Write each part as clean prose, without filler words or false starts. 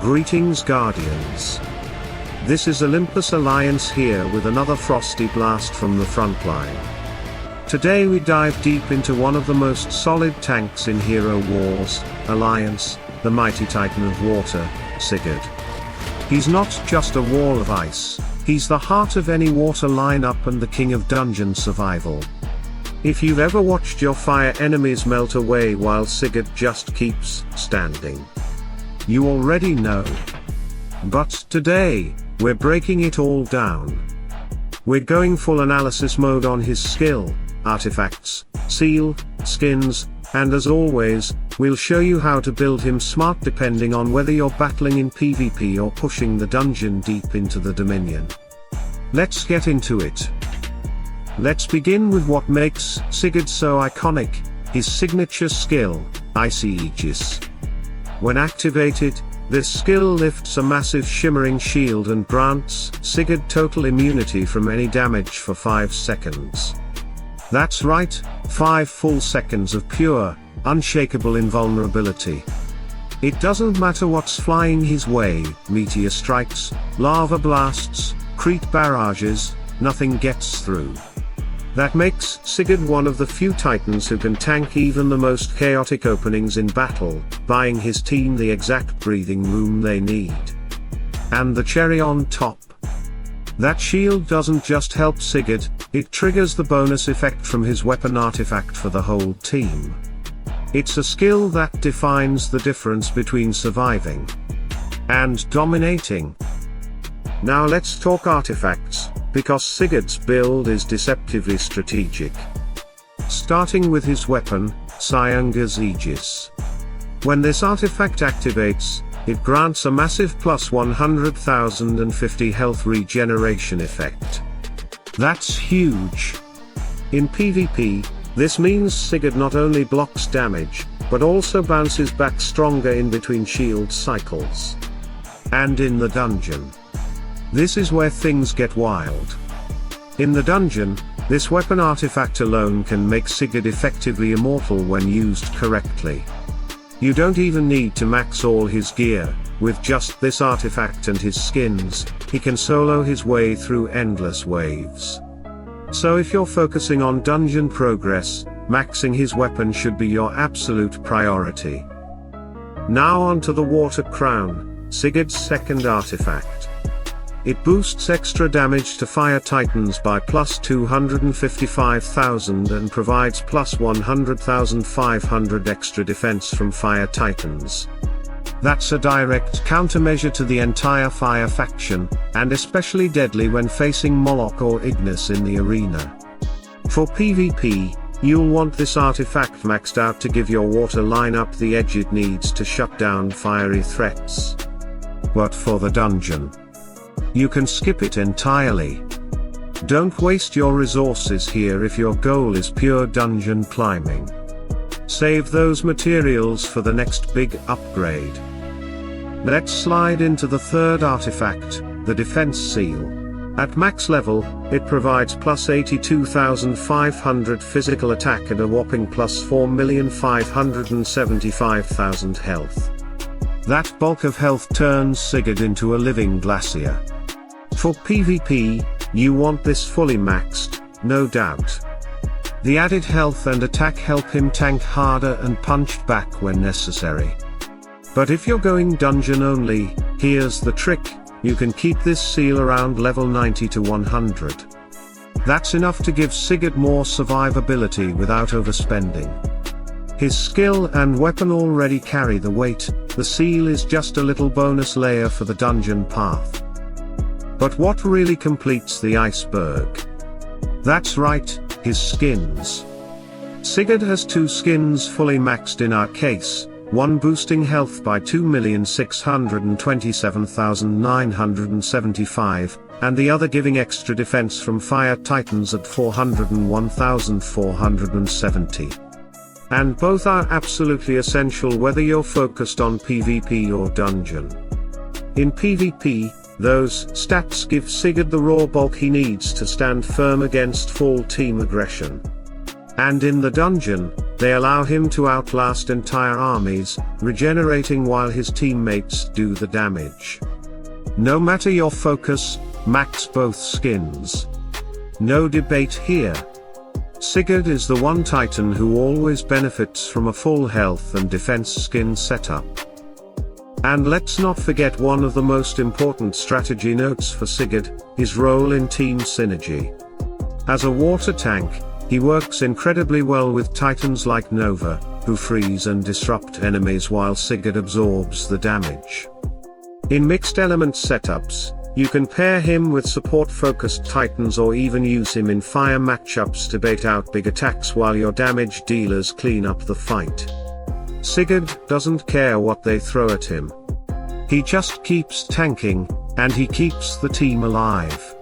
Greetings Guardians. This is Olympus Alliance here with another frosty blast from the frontline. Today we dive deep into one of the most solid tanks in Hero Wars, Alliance, the mighty titan of water, Sigurd. He's not just a wall of ice, he's the heart of any water lineup and the king of dungeon survival. If you've ever watched your fire enemies melt away while Sigurd just keeps standing, you already know. But today, we're breaking it all down. We're going full analysis mode on his skill, artifacts, seal, skins, and as always, we'll show you how to build him smart depending on whether you're battling in PvP or pushing the dungeon deep into the Dominion. Let's get into it. Let's begin with what makes Sigurd so iconic, his signature skill, Icy Aegis. When activated, this skill lifts a massive shimmering shield and grants Sigurd total immunity from any damage for 5 seconds. That's right, 5 full seconds of pure, unshakable invulnerability. It doesn't matter what's flying his way, meteor strikes, lava blasts, creep barrages, nothing gets through. That makes Sigurd one of the few titans who can tank even the most chaotic openings in battle, buying his team the exact breathing room they need. And the cherry on top. That shield doesn't just help Sigurd, it triggers the bonus effect from his weapon artifact for the whole team. It's a skill that defines the difference between surviving and dominating. Now let's talk artifacts, because Sigurd's build is deceptively strategic. Starting with his weapon, Siungur's Aegis. When this artifact activates, it grants a massive plus 100,050 health regeneration effect. That's huge. In PvP, this means Sigurd not only blocks damage, but also bounces back stronger in between shield cycles. And in the dungeon, this is where things get wild. In the dungeon, this weapon artifact alone can make Sigurd effectively immortal when used correctly. You don't even need to max all his gear, with just this artifact and his skins, he can solo his way through endless waves. So if you're focusing on dungeon progress, maxing his weapon should be your absolute priority. Now onto the Water Crown, Sigurd's second artifact. It boosts extra damage to fire titans by plus 255,000 and provides plus 100,500 extra defense from fire titans. That's a direct countermeasure to the entire fire faction, and especially deadly when facing Moloch or Ignis in the arena. For PvP, you'll want this artifact maxed out to give your water lineup the edge it needs to shut down fiery threats. But for the dungeon, you can skip it entirely. Don't waste your resources here if your goal is pure dungeon climbing. Save those materials for the next big upgrade. Let's slide into the third artifact, the Defense Seal. At max level, it provides plus 82,500 physical attack and a whopping plus 4,575,000 health. That bulk of health turns Sigurd into a living glacier. For PvP, you want this fully maxed, no doubt. The added health and attack help him tank harder and punched back when necessary. But if you're going dungeon only, here's the trick, you can keep this seal around level 90 to 100. That's enough to give Sigurd more survivability without overspending. His skill and weapon already carry the weight, the seal is just a little bonus layer for the dungeon path. But what really completes the iceberg? That's right, his skins. Sigurd has 2 skins fully maxed in our case, one boosting health by 2,627,975, and the other giving extra defense from fire titans at 401,470. And both are absolutely essential whether you're focused on PvP or dungeon. In PvP, those stats give Sigurd the raw bulk he needs to stand firm against full team aggression. And in the dungeon, They allow him to outlast entire armies, regenerating while his teammates do the damage. No matter your focus, max both skins. No debate here. Sigurd is the one Titan who always benefits from a full health and defense skin setup. And let's not forget one of the most important strategy notes for Sigurd, his role in team synergy. As a water tank, he works incredibly well with Titans like Nova, who freeze and disrupt enemies while Sigurd absorbs the damage. In mixed element setups, you can pair him with support-focused Titans or even use him in fire matchups to bait out big attacks while your damage dealers clean up the fight. Sigurd doesn't care what they throw at him. He just keeps tanking, and he keeps the team alive.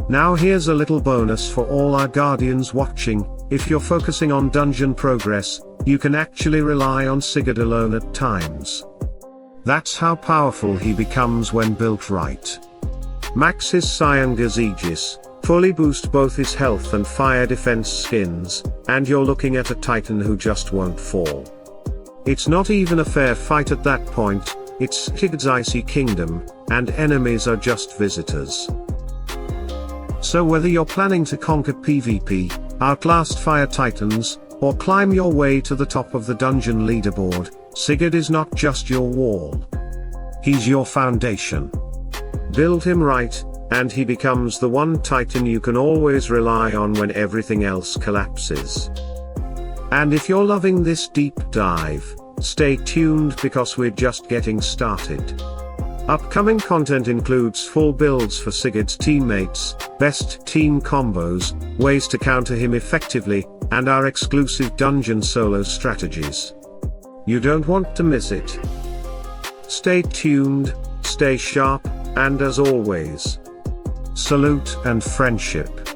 Now here's a little bonus for all our Guardians watching: if you're focusing on dungeon progress, you can actually rely on Sigurd alone at times. That's how powerful he becomes when built right. Max his Siungur's Aegis, fully boost both his health and fire defense skins, and you're looking at a Titan who just won't fall. It's not even a fair fight at that point, it's Sigurd's Icy Kingdom, and enemies are just visitors. So whether you're planning to conquer PvP, outlast fire Titans, or climb your way to the top of the dungeon leaderboard, Sigurd is not just your wall. He's your foundation. Build him right, and he becomes the one Titan you can always rely on when everything else collapses. And if you're loving this deep dive, stay tuned because we're just getting started. Upcoming content includes full builds for Sigurd's teammates, best team combos, ways to counter him effectively, and our exclusive dungeon solo strategies. You don't want to miss it. Stay tuned, stay sharp, and as always, salute and friendship.